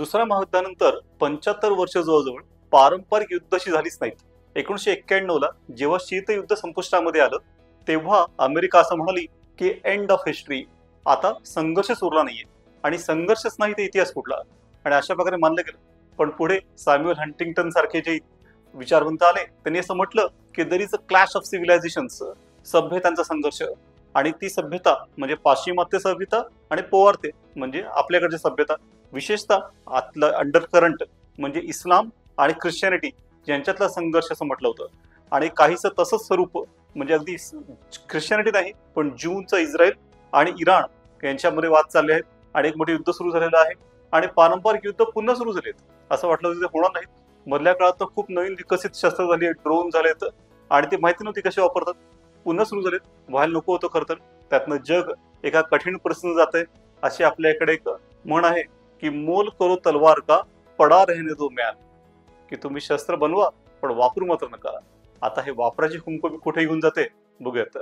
दुसऱ्या महायुद्धानंतर 75 वर्ष जवळजवळ पारंपरिक युद्धाशी झालीच नाहीत. 1991 ला जेव्हा शीतयुद्ध संपुष्टामध्ये आलं तेव्हा अमेरिका असं म्हणाली की एंड ऑफ हिस्ट्री, आता संघर्षच उरला नाहीये आणि संघर्षच नाही ते इतिहास कुठला, आणि अशा प्रकारे मानलं गेलं. पण पुढे सॅम्युअल हंटिंग्टन सारखे जे विचारवंत आले त्यांनी असं म्हटलं की there is a clash of civilisations, सभ्यतांचा संघर्ष. आणि ती सभ्यता म्हणजे पाश्चिमात्य सभ्यता आणि पोवारते म्हणजे आपल्याकडची सभ्यता, विशेषतः आतलं अंडर करंट म्हणजे इस्लाम आणि ख्रिश्चनिटी यांच्यातला संघर्ष असं म्हटलं होतं. आणि काहीसं तसंच स्वरूप म्हणजे अगदी ख्रिश्चनिटी नाही पण ज्यूंचा इस्रायल आणि इराण यांच्यामध्ये वाद चालले आहेत आणि एक मोठे युद्ध सुरू झालेलं आहे आणि पारंपरिक युद्ध पुन्हा सुरू झालेत. असं वाटलं होतं ते होणार नाहीत. मधल्या काळात तर खूप नवीन विकसित शस्त्र झाली, ड्रोन झालेत आणि ती माहिती नव्हती कशी वापरतात, पुन्हा सुरू झालेत. व्हायला नको होतं खरं तर. त्यातनं जग एका कठीण परिस्थितीत जात आहे. अशी आपल्याकडे एक म्हण आहे की मोल करो तलवार का पडा रहने दो म्यान, की तुम्ही शस्त्र बनवा पण वापरू मात्र नका. आता हे वापराची कुंकू कुठे घेऊन जाते बघूयात.